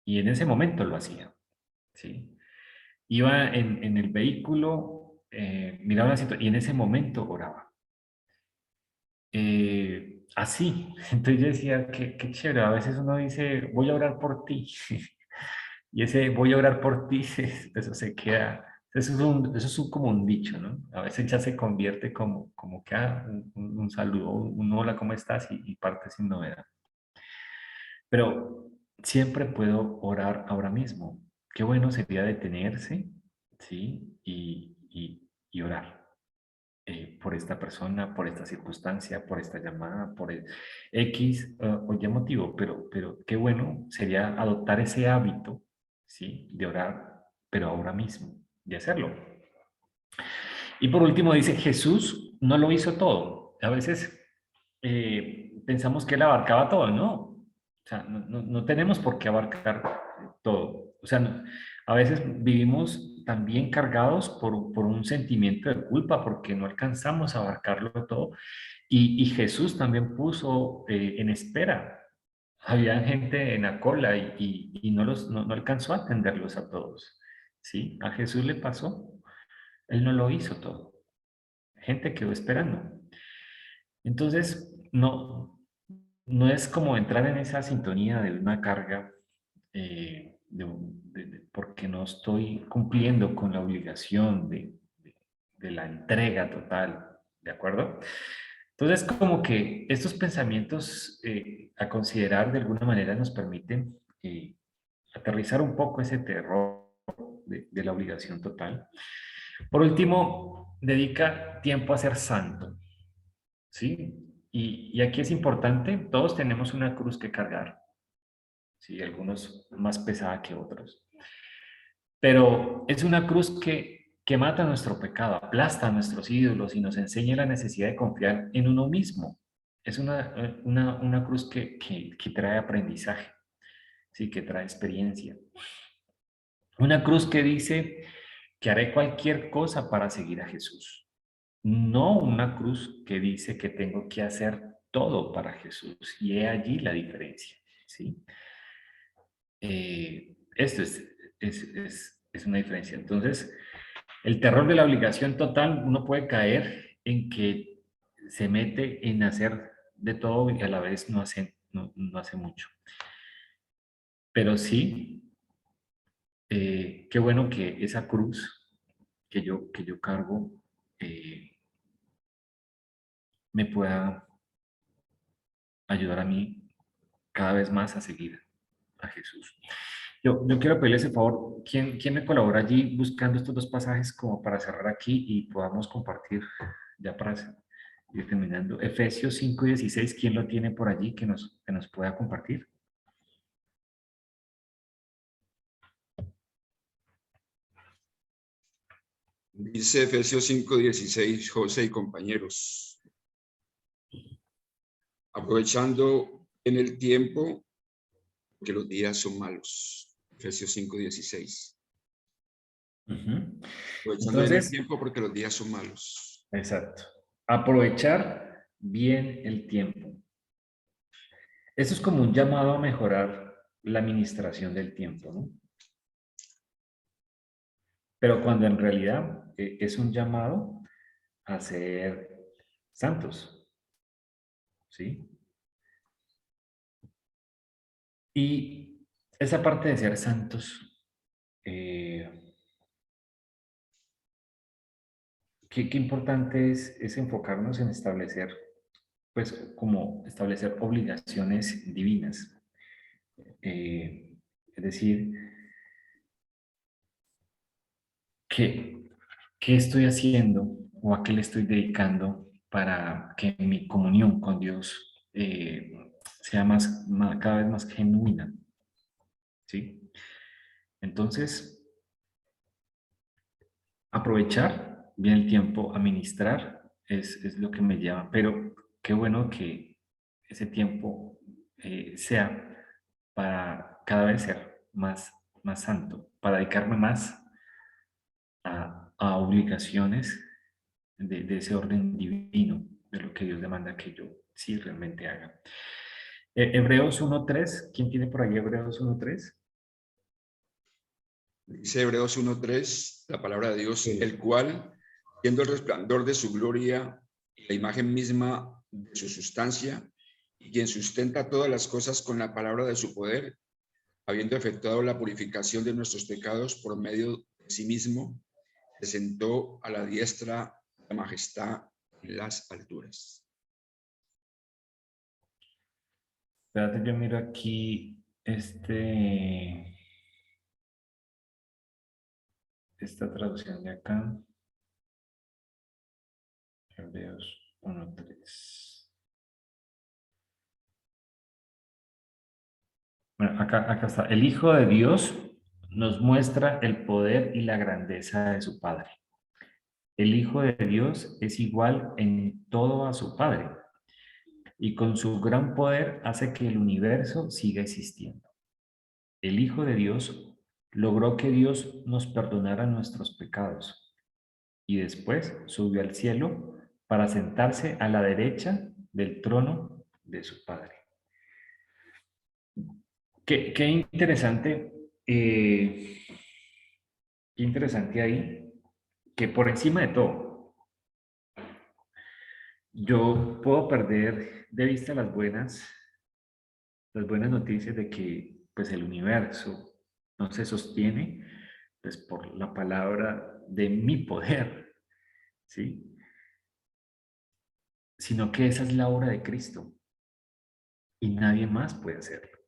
Y en ese momento lo hacía, ¿sí? Iba en el vehículo, miraba la situación y en ese momento oraba. Así, entonces yo decía, qué chévere, a veces uno dice, voy a orar por ti, y ese voy a orar por ti, eso se queda, eso es como un dicho, ¿no? A veces ya se convierte como que un saludo, un hola, ¿cómo estás? Y parte sin novedad. Pero siempre puedo orar ahora mismo. Qué bueno sería detenerse, ¿sí? Y orar por esta persona, por esta circunstancia, por esta llamada, por el X o Y motivo, pero qué bueno sería adoptar ese hábito, ¿sí? De orar, pero ahora mismo, de hacerlo. Y por último dice, Jesús no lo hizo todo. A veces pensamos que él abarcaba todo, ¿no? O sea, no tenemos por qué abarcar todo. O sea, a veces vivimos también cargados por un sentimiento de culpa porque no alcanzamos a abarcarlo todo. Y Jesús también puso en espera. Había gente en la cola y no alcanzó a atenderlos a todos. ¿Sí? A Jesús le pasó. Él no lo hizo todo. Gente quedó esperando. Entonces, no es como entrar en esa sintonía de una carga porque no estoy cumpliendo con la obligación de la entrega total, ¿de acuerdo? Entonces, como que estos pensamientos a considerar de alguna manera nos permiten aterrizar un poco ese terror de la obligación total. Por último, dedica tiempo a ser santo, ¿sí? Y aquí es importante, todos tenemos una cruz que cargar, ¿sí? Algunos más pesada que otros. Pero es una cruz que mata nuestro pecado, aplasta a nuestros ídolos y nos enseña la necesidad de confiar en uno mismo. Es una cruz que trae aprendizaje, ¿sí? Que trae experiencia. Una cruz que dice que haré cualquier cosa para seguir a Jesús. No una cruz que dice que tengo que hacer todo para Jesús. Y he allí la diferencia, ¿sí? Esto es una diferencia. Entonces, el terror de la obligación total, uno puede caer en que se mete en hacer de todo y a la vez no hace mucho. Pero sí, qué bueno que esa cruz que yo cargo me pueda ayudar a mí cada vez más a seguir a Jesús. Yo quiero pedirle ese favor, ¿quién me colabora allí buscando estos dos pasajes como para cerrar aquí y podamos compartir ya para ir terminando? Efesios 5:16, ¿quién lo tiene por allí que nos pueda compartir? Dice Efesios 5:16, José y compañeros, aprovechando en el tiempo que los días son malos. Efesios 5:16. Ujú. Aprovechando en el Entonces, tiempo porque los días son malos. exacto. Aprovechar bien el tiempo. Eso es como un llamado a mejorar la administración del tiempo, ¿no? Pero cuando en realidad es un llamado a ser santos, ¿sí? Y esa parte de ser santos, qué importante es enfocarnos en establecer, pues, como establecer obligaciones divinas. Es decir, ¿qué, qué estoy haciendo o a qué le estoy dedicando para que mi comunión con Dios sea cada vez más genuina? ¿Sí? Entonces, aprovechar bien el tiempo, administrar, es lo que me lleva. Pero qué bueno que ese tiempo sea para cada vez ser más santo, para dedicarme más a obligaciones de ese orden divino. de lo que Dios demanda que yo sí realmente haga. Hebreos 1.3, ¿quién tiene por ahí Hebreos 1.3? Dice Hebreos 1:3, la palabra de Dios, Sí. el cual, siendo el resplandor de su gloria y la imagen misma de su sustancia, y quien sustenta todas las cosas con la palabra de su poder, habiendo efectuado la purificación de nuestros pecados por medio de sí mismo, se sentó a la diestra de la majestad en las alturas. Espérate, yo miro aquí esta traducción de acá. Hebreos 1.3. Bueno, acá está. El Hijo de Dios nos muestra el poder y la grandeza de su Padre. El Hijo de Dios es igual en todo a su Padre y con su gran poder hace que el universo siga existiendo. El Hijo de Dios logró que Dios nos perdonara nuestros pecados y después subió al cielo para sentarse a la derecha del trono de su Padre. Qué interesante, qué interesante ahí, que por encima de todo, yo puedo perder de vista las buenas noticias de que pues el universo no se sostiene pues por la palabra de mi poder, ¿sí? Sino que esa es la obra de Cristo y nadie más puede hacerlo.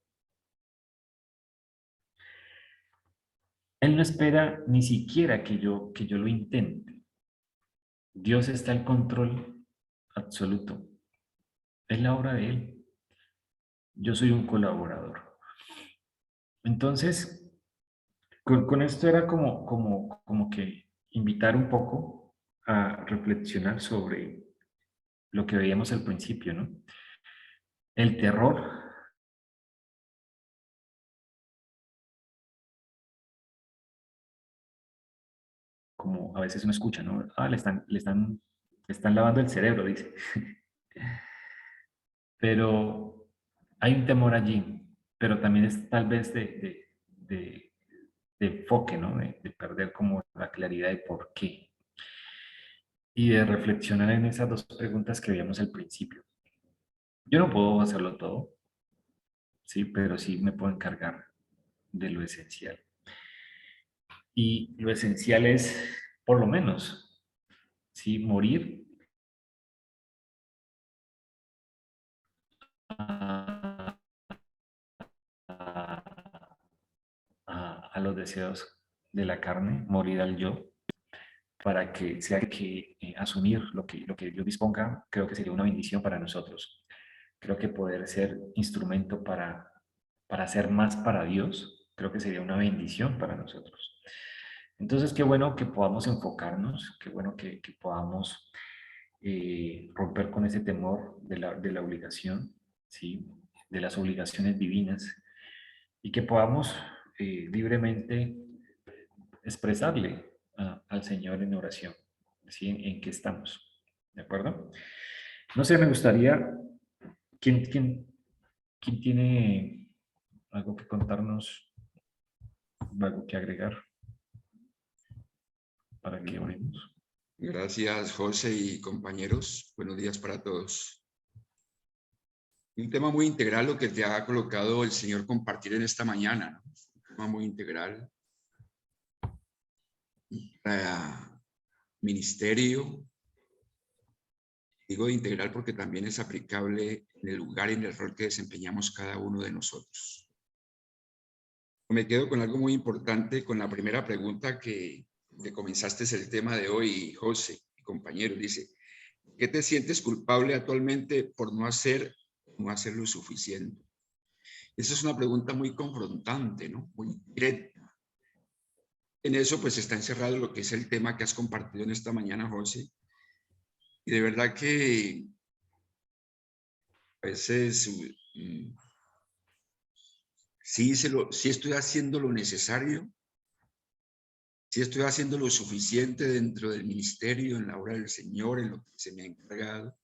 Él no espera ni siquiera que yo lo intente. Dios está al control absoluto. Es la obra de Él. Yo soy un colaborador. Entonces, con esto era como que invitar un poco a reflexionar sobre lo que veíamos al principio, ¿no? El terror, como a veces uno escucha, ¿no? Ah, le están lavando el cerebro, dice. Pero hay un temor allí, pero también es tal vez de enfoque, ¿no? De perder como la claridad de por qué. Y de reflexionar en esas dos preguntas que veíamos al principio. Yo no puedo hacerlo todo, sí, pero sí me puedo encargar de lo esencial. Y lo esencial es, por lo menos, sí, morir a, a los deseos de la carne, morir al yo, para que sea que asumir lo que Dios disponga, creo que sería una bendición para nosotros. Creo que poder ser instrumento para hacer más para Dios, creo que sería una bendición para nosotros. Entonces, qué bueno que podamos enfocarnos, qué bueno que podamos romper con ese temor de la obligación, ¿sí? De las obligaciones divinas, y que podamos libremente expresarle al Señor en oración, ¿sí? En qué estamos, ¿de acuerdo? No sé, me gustaría, ¿quién, quién, quién tiene algo que contarnos, algo que agregar para que oremos? Gracias, José y compañeros. Buenos días para todos. Un tema muy integral lo que te ha colocado el Señor compartir en esta mañana, ¿no? Un tema muy integral para ministerio. Digo integral porque también es aplicable en el lugar y en el rol que desempeñamos cada uno de nosotros. Me quedo con algo muy importante, con la primera pregunta que comenzaste el tema de hoy, José, mi compañero. Dice, ¿qué te sientes culpable actualmente por no hacer lo suficiente? Esa es una pregunta muy confrontante, ¿no? Muy directa. En eso pues está encerrado lo que es el tema que has compartido en esta mañana, José. Y de verdad que a veces sí estoy haciendo lo necesario, sí estoy haciendo lo suficiente dentro del ministerio, en la obra del Señor, en lo que se me ha encargado.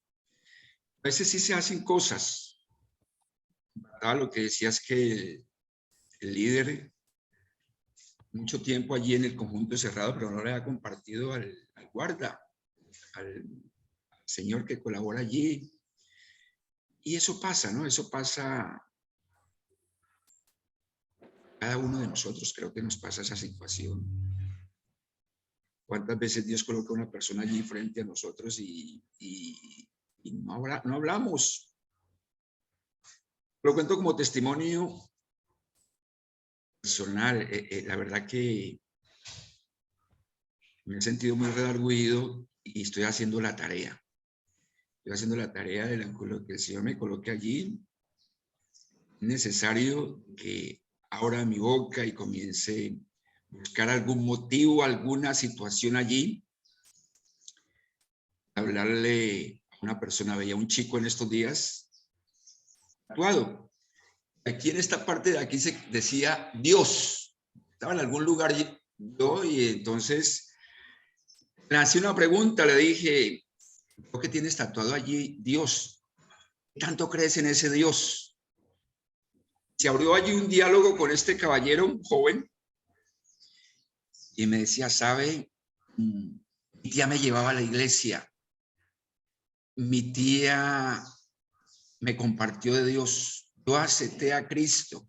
A veces sí se hacen cosas. Lo que decías que el líder mucho tiempo allí en el conjunto cerrado, pero no le ha compartido al guarda, al señor que colabora allí. Y eso pasa, ¿no? Eso pasa cada uno de nosotros, creo que nos pasa esa situación. ¿Cuántas veces Dios coloca a una persona allí frente a nosotros y no hablamos? Lo cuento como testimonio personal. La verdad que me he sentido muy redargüido y estoy haciendo la tarea. Estoy haciendo la tarea de lo que el Señor me coloque allí. Es necesario que abra mi boca y comience a buscar algún motivo, alguna situación allí. Hablarle a una persona, veía un chico en estos días, tatuado. Aquí en esta parte de aquí se decía Dios. Estaba en algún lugar yo y entonces le hacía una pregunta, le dije, ¿por qué tienes tatuado allí Dios? ¿Qué tanto crees en ese Dios? Se abrió allí un diálogo con este caballero, un joven, y me decía, ¿sabe? Mi tía me llevaba a la iglesia. Mi tía me compartió de Dios. Yo acepté a Cristo,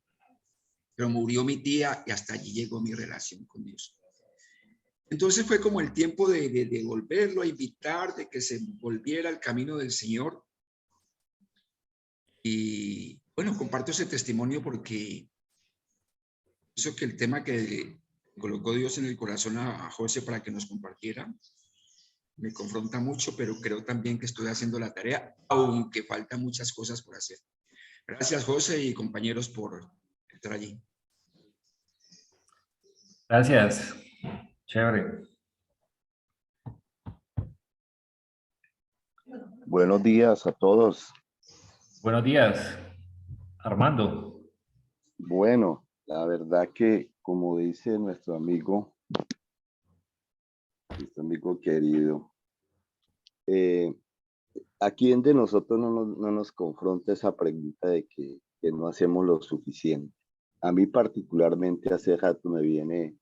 pero murió mi tía y hasta allí llegó mi relación con Dios. Entonces fue como el tiempo de volverlo a invitar, de que se volviera al camino del Señor. Y bueno, comparto ese testimonio porque pienso que el tema que colocó Dios en el corazón a José para que nos compartiera me confronta mucho, pero creo también que estoy haciendo la tarea, aunque faltan muchas cosas por hacer. Gracias, José y compañeros, por estar allí. Gracias. Chévere. Buenos días a todos. Buenos días, Armando. Bueno, la verdad que, como dice nuestro amigo querido, ¿a quién de nosotros no nos confronta esa pregunta de que no hacemos lo suficiente? A mí particularmente hace rato me viene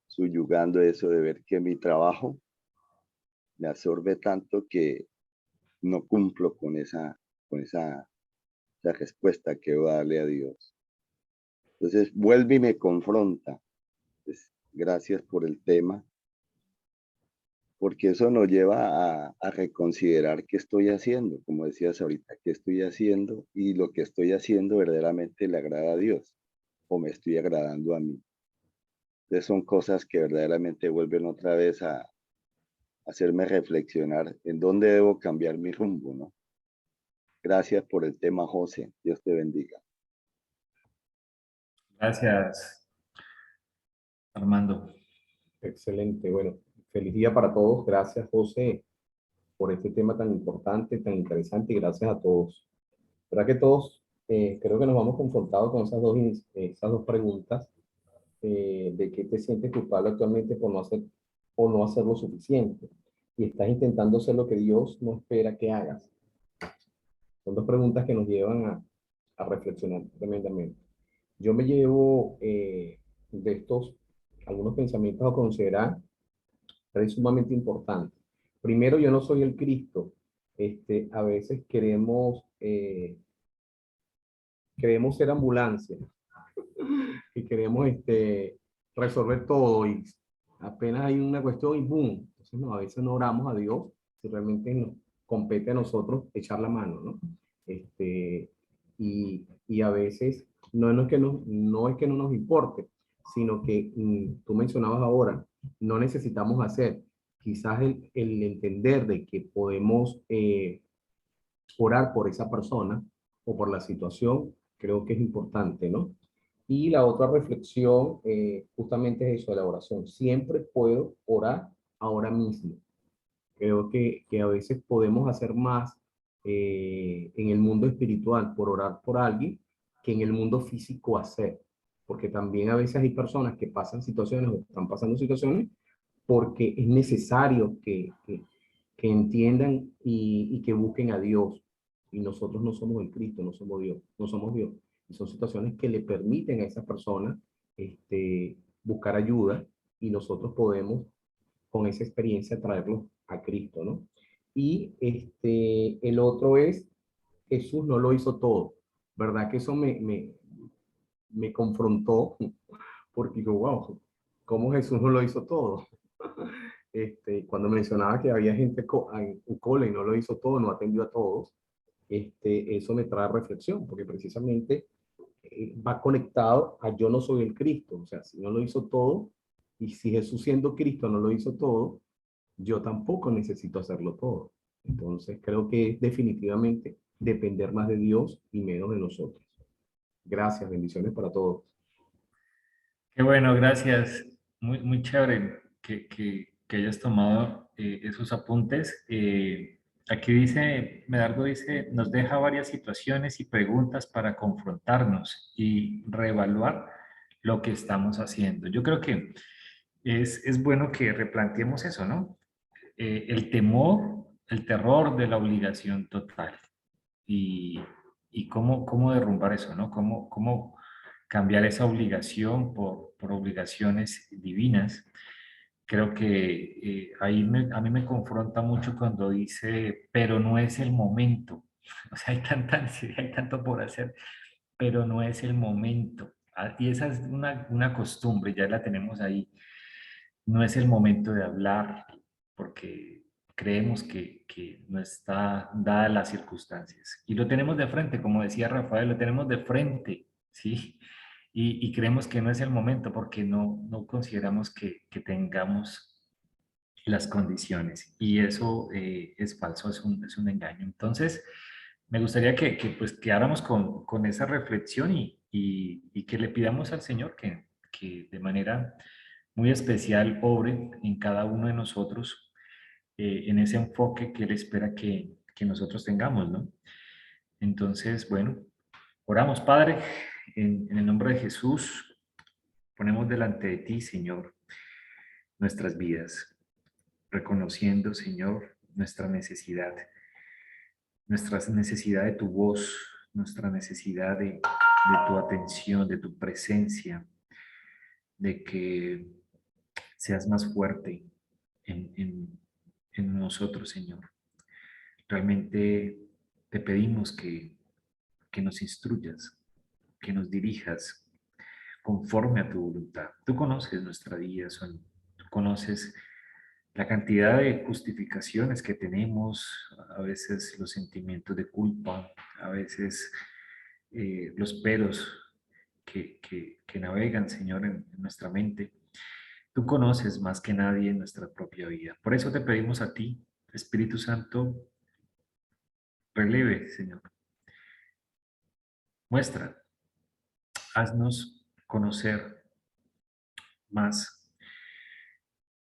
subyugando eso de ver que mi trabajo me absorbe tanto que no cumplo con esa respuesta que voy a darle a Dios. Entonces vuelve y me confronta. Pues, gracias por el tema, porque eso nos lleva a reconsiderar qué estoy haciendo, como decías ahorita, qué estoy haciendo y lo que estoy haciendo verdaderamente le agrada a Dios o me estoy agradando a mí. Entonces son cosas que verdaderamente vuelven otra vez a hacerme reflexionar en dónde debo cambiar mi rumbo, ¿no? Gracias por el tema, José. Dios te bendiga. Gracias, Armando. Excelente. Bueno, feliz día para todos. Gracias, José, por este tema tan importante, tan interesante, y gracias a todos. ¿Verdad que todos creo que nos vamos confrontados con esas dos preguntas de qué te sientes culpable actualmente por no hacer o no hacer lo suficiente? Y estás intentando hacer lo que Dios no espera que hagas. Son dos preguntas que nos llevan a reflexionar tremendamente. Yo me llevo de estos algunos pensamientos a considerar, pero es sumamente importante. Primero, yo no soy el Cristo. A veces queremos ser ambulancia y queremos resolver todo y apenas hay una cuestión y ¡boom! Entonces, no, a veces no oramos a Dios si realmente nos compete a nosotros echar la mano, ¿no? Y a veces no es que no nos importe, sino que tú mencionabas ahora, no necesitamos hacer. Quizás el entender de que podemos orar por esa persona o por la situación, creo que es importante, ¿no? Y la otra reflexión justamente es eso de la oración. Siempre puedo orar ahora mismo. Creo que a veces podemos hacer más en el mundo espiritual por orar por alguien que en el mundo físico hacer. Porque también a veces hay personas que pasan situaciones o están pasando situaciones porque es necesario que entiendan y que busquen a Dios. y nosotros no somos el Cristo, no somos Dios, no somos Dios. Y son situaciones que le permiten a esa persona buscar ayuda y nosotros podemos con esa experiencia traerlos a Cristo, ¿no? Y el otro es, Jesús no lo hizo todo, ¿verdad? Que eso me confrontó porque digo, wow, ¿cómo Jesús no lo hizo todo? Cuando mencionaba que había gente en cole y no lo hizo todo, no atendió a todos, eso me trae reflexión, porque precisamente va conectado a yo no soy el Cristo, o sea, si no lo hizo todo, y si Jesús siendo Cristo no lo hizo todo, yo tampoco necesito hacerlo todo. Entonces creo que es definitivamente depender más de Dios y menos de nosotros. Gracias, bendiciones para todos. Qué bueno, gracias. Muy chévere que hayas tomado esos apuntes. Aquí dice, Medardo dice, nos deja varias situaciones y preguntas para confrontarnos y reevaluar lo que estamos haciendo. Yo creo que es bueno que replanteemos eso, ¿no? El temor, el terror de la obligación total y, y cómo derrumbar eso, ¿no? Cómo cambiar esa obligación por obligaciones divinas. Creo que a mí me confronta mucho cuando dice, pero no es el momento. O sea, hay tanta ansiedad, hay tanto por hacer, pero no es el momento. Y esa es una costumbre, ya la tenemos ahí. No es el momento de hablar porque creemos que no está dada las circunstancias. Y lo tenemos de frente, como decía Rafael, lo tenemos de frente, ¿sí? Y creemos que no es el momento porque no consideramos que tengamos las condiciones. Y eso es falso, es un engaño. Entonces, me gustaría que pues quedáramos con esa reflexión y que le pidamos al Señor que de manera muy especial obre en cada uno de nosotros en ese enfoque que Él espera que nosotros tengamos, ¿no? Entonces, bueno, oramos, Padre, en el nombre de Jesús, ponemos delante de ti, Señor, nuestras vidas, reconociendo, Señor, nuestra necesidad de tu voz, nuestra necesidad de tu atención, de tu presencia, de que seas más fuerte en nosotros, Señor. Realmente te pedimos que nos instruyas, que nos dirijas conforme a tu voluntad. Tú conoces nuestra vida, tú conoces la cantidad de justificaciones que tenemos, a veces los sentimientos de culpa, a veces los peros que navegan, Señor, en nuestra mente. Tú conoces más que nadie nuestra propia vida. Por eso te pedimos a ti, Espíritu Santo, releve, Señor. Muestra, haznos conocer más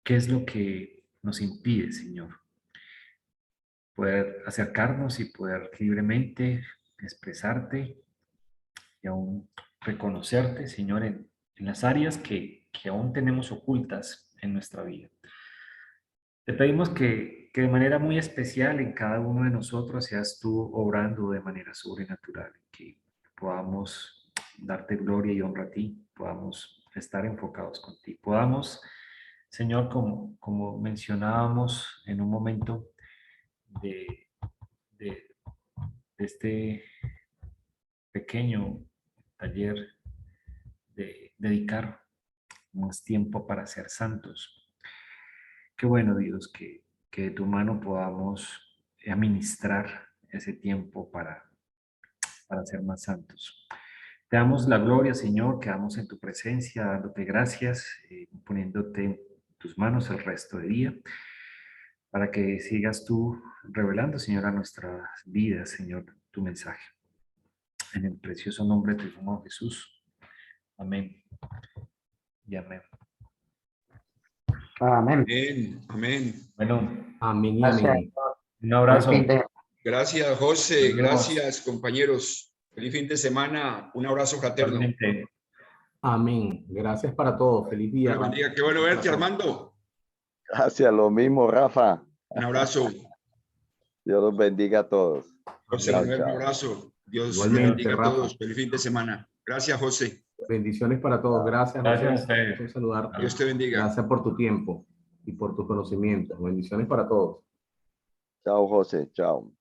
qué es lo que nos impide, Señor, poder acercarnos y poder libremente expresarte y aún reconocerte, Señor, en las áreas que aún tenemos ocultas en nuestra vida. Te pedimos que de manera muy especial en cada uno de nosotros seas tú obrando de manera sobrenatural, que podamos darte gloria y honra a ti, podamos estar enfocados contigo, podamos, Señor, como mencionábamos en un momento de, de este pequeño taller, de dedicar más tiempo para ser santos. Qué bueno, Dios, que de tu mano podamos administrar ese tiempo para ser más santos. Te damos la gloria, Señor, quedamos en tu presencia, dándote gracias, poniéndote en tus manos el resto del día, para que sigas tú revelando, Señor, a nuestras vidas, Señor, tu mensaje. En el precioso nombre de tu Hijo Jesús. Amén. Y amén. Amén. Amén, amén. Bueno, Amén y Gracias. amén. un abrazo. Buen fin de- Gracias, José. Nos vemos. Gracias, compañeros. Feliz fin de semana. Un abrazo fraterno. Igualmente. Amén. Gracias para todos. Feliz día. Dios bendiga. Qué bueno verte, Armando. Gracias, lo mismo, Rafa. Un abrazo. Dios los bendiga a todos. José Chao, Manuel, un chao. abrazo. Dios Igualmente, bendiga a Rafa. todos. Feliz fin de semana. Gracias, José. Bendiciones para todos. Gracias, Gracias a José. ustedes. Un saludarte. Dios te bendiga. Gracias por tu tiempo y por tus conocimientos. Bendiciones para todos. Chao, José. Chao.